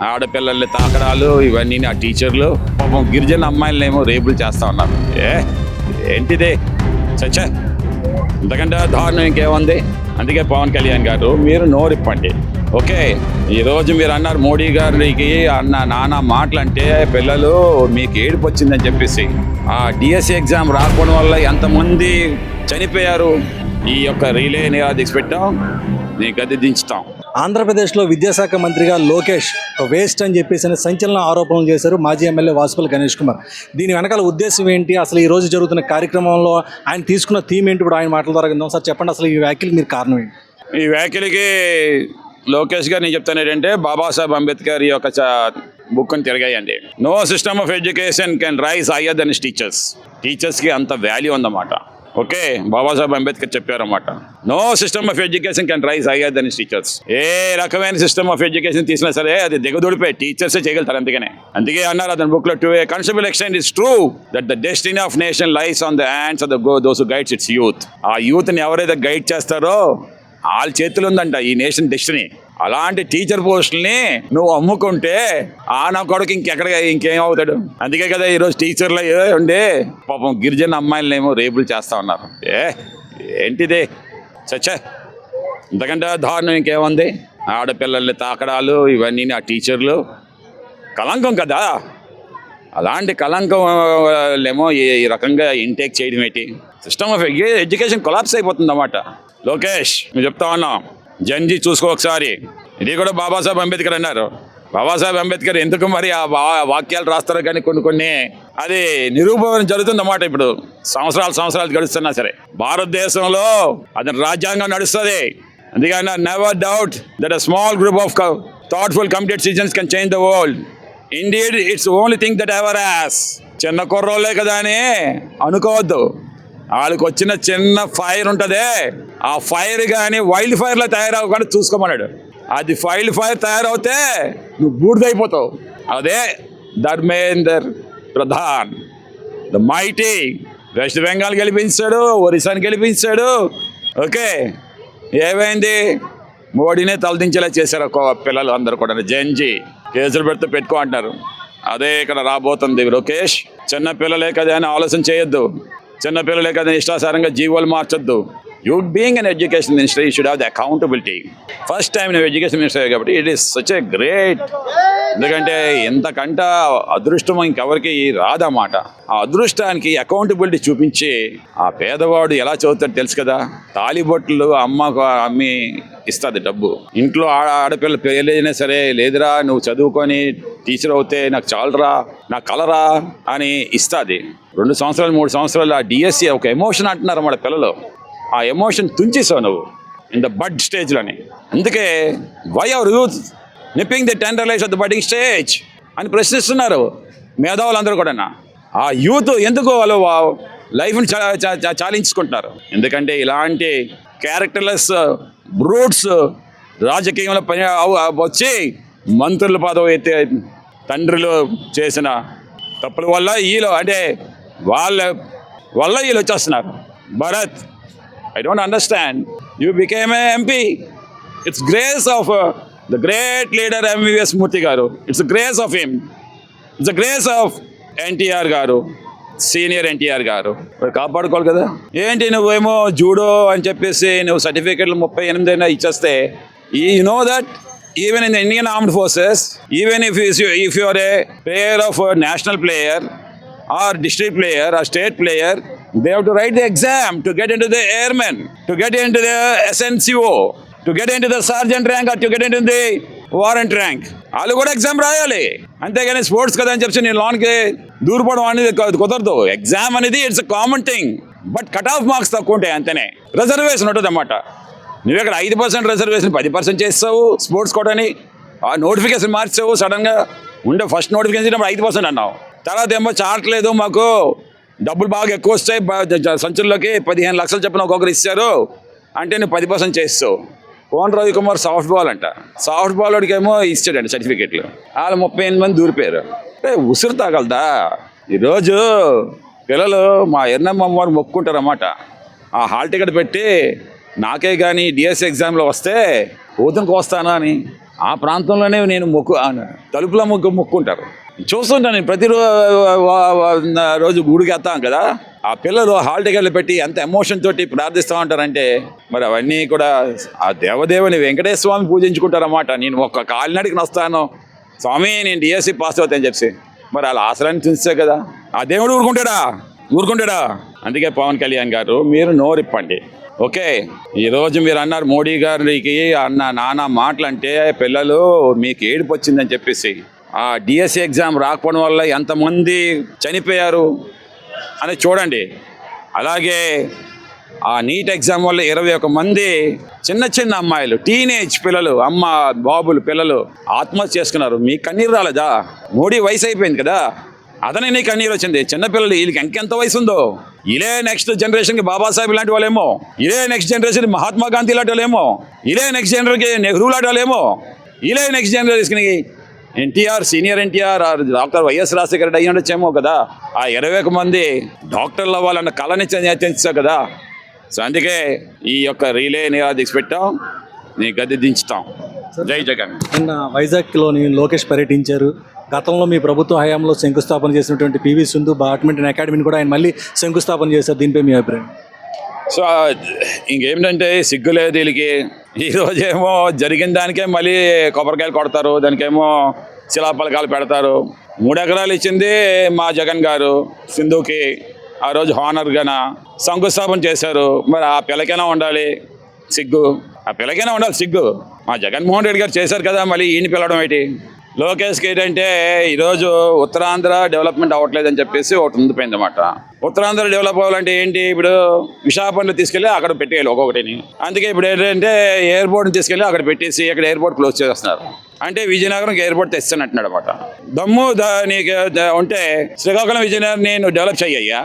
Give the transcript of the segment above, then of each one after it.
ఆడపిల్లల్ని తాకడాలు ఇవన్నీ ఆ టీచర్లు పాపం గిరిజన అమ్మాయిలనేమో రేపులు చేస్తా ఉన్నారు. ఏంటిదే చచ్చా, ఇంతకంటే దారుణం ఇంకేముంది? అందుకే పవన్ కళ్యాణ్ గారు మీరు నోరిప్పండి. ఓకే, ఈరోజు మీరు అన్నారు మోడీ గారికి నానా మాటలు అంటే పిల్లలు మీకు ఏడుపు వచ్చిందని చెప్పేసి. ఆ డిఎస్సి ఎగ్జామ్ రాకపోవడం వల్ల ఎంతమంది చనిపోయారు. ఈ యొక్క రిలే నిరాదీక్ష పెట్టాం, నీ గది దించుతాం. ఆంధ్రప్రదేశ్లో విద్యాశాఖ మంత్రిగా లోకేష్ వేస్ట్ అని చెప్పేసి సంచలన ఆరోపణలు చేశారు మాజీ ఎమ్మెల్యే వాసుపల్లి గణేష్ కుమార్. దీని వెనకాల ఉద్దేశం ఏంటి, అసలు ఈ రోజు జరుగుతున్న కార్యక్రమంలో ఆయన తీసుకున్న థీమ్ ఏంటి, ఇప్పుడు ఆయన మాటల ద్వారా విందాం. సార్ చెప్పండి, అసలు ఈ వ్యాఖ్యలకి మీరు కారణం ఏంటి? ఈ వ్యాఖ్యలకి లోకేష్ గారు నేను చెప్తాను ఏంటంటే, బాబాసాహెబ్ అంబేద్కర్ యొక్క బుక్ని తిరగాయండి. No system of education can rise higher than teachers. టీచర్స్కి అంత వాల్యూ ఉందన్నమాట. ఓకే, బాబాసాహెబ్ అంబేద్కర్ చెప్పారన్నమాట. No system of education can rise higher than teachers. ఏ రకమైన సిస్టమ్ ఆఫ్ ఎడ్యుకేషన్ తీసినా సరే అది దిగదొడిపోయి టీచర్సే చేయగలుగుతారు. అందుకే అన్నారు అతని బుక్ లో, to A considerable extent it's true that the destiny of nation lies on the hands of those who guides it's youth. ఆ యూత్ ని ఎవరైతే గైడ్ చేస్తారో వాళ్ళ చేతులు ఉందంట ఈ నేషన్ డెస్టినీ. అలాంటి టీచర్ పోస్టుల్ని నువ్వు అమ్ముకుంటే ఆ నా కొడుకు ఇంకేమవుతాడు? అందుకే కదా ఈరోజు టీచర్లు ఉండే పాపం గిరిజన అమ్మాయిలనేమో రేపులు చేస్తా ఉన్నారు. ఏంటిదే చచ్చా, ఇంతకంటే దారుణం ఇంకేముంది? ఆడపిల్లల్ని తాకడాలు ఇవన్నీ ఆ టీచర్లు కలంకం కదా. అలాంటి కలంకం ఏమో ఈ రకంగా ఇంటేక్ చేయడం ఏంటి? సిస్టమ్ ఆఫ్ ఎడ్యుకేషన్ కొలాప్స్ అయిపోతుంది అన్నమాట. లోకేష్ మేము చెప్తా ఉన్నాం, జన్జీ చూసుకో ఒకసారి. ఇది కూడా బాబాసాహెబ్ అంబేద్కర్ అన్నారు. బాబాసాహెబ్ అంబేద్కర్ ఎందుకు మరి ఆ వాక్యాలు రాస్తారో కానీ కొన్ని అది నిరూపణ జరుగుతుందన్నమాట. ఇప్పుడు సంవత్సరాలు గడుస్తున్నా సరే భారతదేశంలో అది రాజ్యాంగం నడుస్తుంది. అందుకని never doubt that a small group of thoughtful committed citizens can change the world. ఇండియడ్ it's only thing that ever has. చిన్న కుర్రోళ్ళే కదా అని అనుకోవద్దు. వాళ్ళకి వచ్చిన చిన్న ఫైర్ ఉంటుంది, ఆ ఫైర్ కానీ వైల్డ్ ఫైర్లో తయారవ్వకుండా చూసుకోమన్నాడు. అది వైల్డ్ ఫైర్ తయారవుతే నువ్వు బూడిదైపోతావు. అదే ధర్మేందర్ ప్రధాన్, ద మైటీ. వెస్ట్ బెంగాల్ గెలిపించాడు, ఒరిస్సాని గెలిపించాడు. ఓకే, ఏమైంది? మోడీనే తలదించేలా చేశారు పిల్లలు అందరూ కూడా. జెన్జీ కేసులు పెడితే పెట్టుకో అంటున్నారు. అదే ఇక్కడ రాబోతుంది. లోకేష్, చిన్న పిల్లలే కదా అని ఆలోచన చేయొద్దు. చిన్నపిల్లలే కదా ఇష్టాసారంగా జీవోలు మార్చొద్దు. You being an education minister you should have the accountability. First time నువ్వు ఎడ్యుకేషన్ మినిస్టర్ కాబట్టి it is such a great. ఎందుకంటే ఇంతకంట అదృష్టం ఇంకెవరికి రాదన్నమాట. ఆ అదృష్టానికి అకౌంటబిలిటీ చూపించి ఆ పేదవాడు ఎలా చదువుతాడు తెలుసు కదా. తాలిబొట్లు అమ్మి ఇస్తుంది డబ్బు. ఇంట్లో ఆడపిల్ల పెళ్ళైనా సరే, లేదురా నువ్వు చదువుకొని టీచర్ అవుతే నాకు చాలరా, నాకు కలరా అని ఇస్తుంది. 2 సంవత్సరాలు 3 సంవత్సరాలు ఆ డిఎస్సి ఒక ఎమోషన్ అంటున్నారు అన్నమాట పిల్లలు. ఆ ఎమోషన్ తుంచేసావు నువ్వు ఇన్ ద బడ్ స్టేజ్లోని. అందుకే why our youth nipping the tender life of the budding stage అని ప్రశ్నిస్తున్నారు మేధావులందరూ కూడా. ఆ యూత్ ఎందుకు వాళ్ళు లైఫ్ని చాలించుకుంటున్నారు? ఎందుకంటే ఇలాంటి క్యారెక్టర్లెస్ బ్రూట్స్ రాజకీయంలో వచ్చి మంత్రుల పదవి అయితే తండ్రులు చేసిన తప్పుల వల్ల వాళ్ళ వల్ల వీళ్ళు వచ్చేస్తున్నారు. Bharat, I don't understand. You became a MP. It's grace of the great leader MVS Murthy garu. It's the grace of him. It's the grace of NTR garu, senior NTR గారు. కాపాడుకోవాలి కదా. ఏంటి నువ్వేమో జూడో అని చెప్పేసి నువ్వు సర్టిఫికెట్లు 38 అయినా ఇచ్చేస్తే, you know that even in the Indian Armed Forces, even if you are a player of a national player or district player or state player, they have to write the exam to get into the airmen, to get into the SNCO, to get into the sergeant rank or to get into the warrant rank. వాళ్ళు కూడా exam రాయాలి. అంతేగాని sports కదా అని చెప్పి నేను లోన్కి దూరపడడం అనేది కుదరదు. ఎగ్జామ్ అనేది it's a common thing. But cut off marks తక్కువ ఉంటాయి అంతేనే. రిజర్వేషన్ ఉంటుంది అన్నమాట. నువ్వు ఇక్కడ 5% రిజర్వేషన్ 10% చేస్తావు స్పోర్ట్స్ కోటని. ఆ నోటిఫికేషన్ మార్చావు సడన్గా. ఫస్ట్ నోటిఫికేషన్ 5% అన్నావు, తర్వాత ఏమో చాటలేదు మాకు డబ్బులు బాగా ఎక్కువ వస్తాయి, సంచుల్లోకి 15 లక్షలు చెప్పిన ఒక్కొక్కరు ఇచ్చారు అంటే నువ్వు 10% చేస్తావు. కోన్ రవికుమార్ సాఫ్ట్ బాల్ అంట, సాఫ్ట్ బాల్ వాడికి ఏమో ఇచ్చాడండి సర్టిఫికెట్లు. వాళ్ళు 38 మంది దూరిపోయారు. ఉసురు తాగలదా? ఈరోజు పిల్లలు మా ఎన్నమ్మ వారు మొక్కుంటారు అన్నమాట. ఆ హాల్ టికెట్ పెట్టి నాకే కానీ డిఎస్సి ఎగ్జామ్లో వస్తే కూతురికి వస్తానా అని ఆ ప్రాంతంలోనే నేను తలుపుల మొక్కుంటారు. చూస్తుంటాను నేను రోజు గుడికి వెళ్తాం కదా, ఆ పిల్లలు హాల్ టికెట్లు పెట్టి ఎంత ఎమోషన్ తోటి ప్రార్థిస్తూ ఉంటారంటే మరి అవన్నీ కూడా ఆ దేవదేవుని వెంకటేశ్వర స్వామి పూజించుకుంటారన్నమాట. నేను ఒక్క కాలినడికి వస్తాను స్వామి నేను డిఎస్సి పాస్ అవుతాను చెప్పి, మరి వాళ్ళ ఆశలాన్ని చూస్తే కదా ఆ దేవుడు ఊరుకుంటాడా? అందుకే పవన్ కళ్యాణ్ గారు మీరు నోరిప్పండి. ఓకే, ఈరోజు మీరు అన్నారు మోడీ గారికి నానా మాటలు అంటే పిల్లలు మీకు ఏడుపు వచ్చిందని చెప్పేసి, ఆ డిఎస్సి ఎగ్జామ్ రాకపోవడం వల్ల ఎంతమంది చనిపోయారు అని చూడండి. అలాగే ఆ నీట్ ఎగ్జామ్ వల్ల 21 మంది చిన్న అమ్మాయిలు, టీనేజ్ పిల్లలు, బాబులు పిల్లలు ఆత్మహత్య చేసుకున్నారు. మీకు కన్నీరు రాలేదా? మోడీ వయసు అయిపోయింది కదా, అతనే నీకు కన్నీరు వచ్చింది. చిన్నపిల్లలు వీళ్ళకి ఇంకెంత వయసు ఉందో, ఇదే నెక్స్ట్ జనరేషన్కి బాబాసాహెబ్ లాంటి వాళ్ళేమో, ఇదే నెక్స్ట్ జనరేషన్ మహాత్మా గాంధీ లాంటి వాళ్ళేమో, ఇదే నెక్స్ట్ జనరేషన్కి నెహ్రూ లాంటి వాళ్ళేమో, ఇదే నెక్స్ట్ జనరేషన్కి NTR, senior NTR, doctor YS Rajasekhara Reddy అయ్యి ఉండొచ్చేమో కదా. ఆ 21 మంది డాక్టర్లు అవ్వాలన్న కళని తెచ్చావు కదా. సో అందుకే ఈ యొక్క రిలే నిరాదీక్ష పెట్టాం, నీ గద్దె దించుతాం. జై జగన్. నిన్న వైజాగ్లోని లోకేష్ పర్యటించారు. గతంలో మీ ప్రభుత్వ హయాంలో శంకుస్థాపన చేసినటువంటి పివి సింధు బ్యాడ్మింటన్ అకాడమీని కూడా ఆయన మళ్ళీ శంకుస్థాపన చేశారు. దీనిపై మీ అభిప్రాయం? సో ఇంకేమిటంటే సిగ్గు లేదు వీళ్ళకి. ఈరోజేమో జరిగిన దానికే మళ్ళీ కొబ్బరికాయలు కొడతారు, దానికేమో శిలాపలకాలు పెడతారు. 3 ఎకరాలు ఇచ్చింది మా జగన్ గారు సింధుకి, ఆ రోజు హానర్గాన శంకుస్థాపన చేశారు. మరి ఆ పిల్లకైనా ఉండాలి సిగ్గు, మా జగన్మోహన్ రెడ్డి గారు చేశారు కదా, మళ్ళీ ఈయన పిలవడం ఏంటి? లోకేష్కి ఏంటంటే ఈరోజు ఉత్తరాంధ్ర డెవలప్మెంట్ అవ్వట్లేదని చెప్పేసి ఒకటి ఉండిపోయింది అన్నమాట. ఉత్తరాంధ్ర డెవలప్ అవ్వాలంటే ఏంటి? ఇప్పుడు విశాఖపట్నంలో తీసుకెళ్ళి అక్కడ పెట్టేయాలి ఒక్కొక్కటిని. అందుకే ఇప్పుడు ఏంటంటే ఎయిర్పోర్ట్ని తీసుకెళ్ళి అక్కడ పెట్టేసి అక్కడ ఎయిర్పోర్ట్ క్లోజ్ చేస్తున్నారు. అంటే విజయనగరంకి ఎయిర్పోర్ట్ తెస్తానంటున్నాడు అనమాట. దమ్ము నీకు ఉంటే శ్రీకాకుళం విజయనగరం నేను డెవలప్ చెయ్యయ్యా,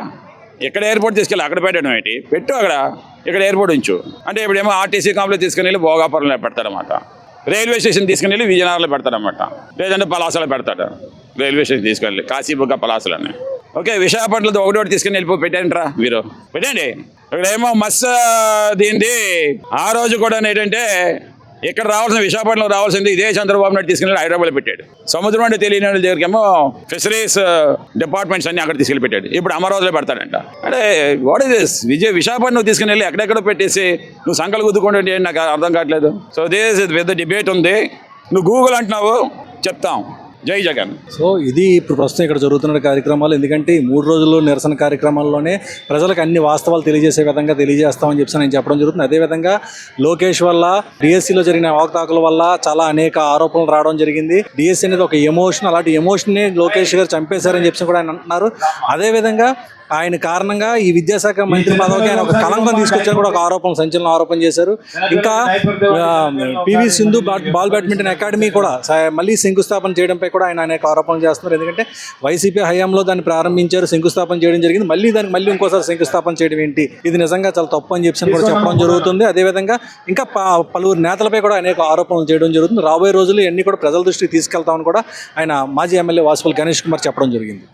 ఎక్కడ ఎయిర్పోర్ట్ తీసుకెళ్ళి అక్కడ పెట్టడం ఏంటి? పెట్టు అక్కడ, ఇక్కడ ఎయిర్పోర్ట్ ఉంచు. అంటే ఇప్పుడేమో ఆర్టీసీ కాంప్లెక్స్ తీసుకుని వెళ్ళి భోగాపురంలో పెడతారన్నమాట, రైల్వే స్టేషన్ తీసుకుని వెళ్ళి విజయనగరంలో పెడతారన్నమాట, లేదంటే పలాసలో పెడతాడు. రైల్వే స్టేషన్ తీసుకెళ్ళి కాశీబుగ్గ పలాసలని. ఓకే, విశాఖపట్నంలో ఒకటి తీసుకుని వెళ్ళిపో పెట్టండి రా, మీరు పెట్టండి. ఇక్కడేమో మత్స్య దీనిది ఆ రోజు కూడా ఏంటంటే ఇక్కడ రావాల్సిన విశాఖపట్నంలో రావాల్సింది ఇదే చంద్రబాబు నాయుడు తీసుకెళ్ళి హైదరాబాద్లో పెట్టాడు. సముద్రం అంటే తెలియని వాళ్ళ దగ్గరికేమో ఫిషరీస్ డిపార్ట్మెంట్స్ అన్ని అక్కడ తీసుకెళ్ళి పెట్టాడు. ఇప్పుడు అమరావతిలో పెడతాడంట. అంటే వాట్ ఇస్ దిస్? విశాఖపట్నం తీసుకుని వెళ్ళి ఎక్కడెక్కడో పెట్టేసి నువ్వు సంకలు గుద్దుకుంటే నాకు అర్థం కావట్లేదు. సో దిస్ పెద్ద డిబేట్ ఉంది. నువ్వు గూగుల్ అంటున్నావు, చెప్తాం. జై జగన్. సో ఇది ఇప్పుడు ప్రస్తుతం ఇక్కడ జరుగుతున్న కార్యక్రమాలు. ఎందుకంటే ఈ 3 రోజుల్లో నిరసన కార్యక్రమాల్లోనే ప్రజలకు అన్ని వాస్తవాలు తెలియజేసే విధంగా తెలియజేస్తామని చెప్పి నేను చెప్పడం జరుగుతుంది. అదేవిధంగా లోకేష్ వల్ల డిఎస్సిలో జరిగిన అవకతవకల వల్ల చాలా అనేక ఆరోపణలు రావడం జరిగింది. డిఎస్సి అనేది ఒక ఎమోషన్, అలాంటి ఎమోషన్ని లోకేష్ గారు చంపేశారని చెప్పి కూడా ఆయన అంటున్నారు. అదేవిధంగా ఆయన కారణంగా ఈ విద్యాశాఖ మంత్రి పదవికి ఆయన ఒక కలంకం తీసుకొచ్చారు కూడా ఒక సంచలన ఆరోపణ చేశారు. ఇంకా PV Sindhu ball badminton academy కూడా మళ్ళీ శంకుస్థాపన చేయడంపై కూడా ఆయన అనేక ఆరోపణలు చేస్తున్నారు. ఎందుకంటే వైసీపీ హయాంలో దాన్ని ప్రారంభించారు, శంకుస్థాపన చేయడం జరిగింది, దానికి మళ్ళీ ఇంకోసారి శంకుస్థాపన చేయడం ఏంటి? ఇది నిజంగా చాలా తప్పు అని చెప్పి కూడా చెప్పడం జరుగుతుంది. అదేవిధంగా ఇంకా పలువురు నేతలపై కూడా అనేక ఆరోపణలు చేయడం జరుగుతుంది. రాబోయే రోజులు ఇవన్నీ కూడా ప్రజల దృష్టికి తీసుకెళ్తామని కూడా ఆయన మాజీ ఎమ్మెల్యే వాసుపల్లి గణేష్ కుమార్ చెప్పడం జరిగింది.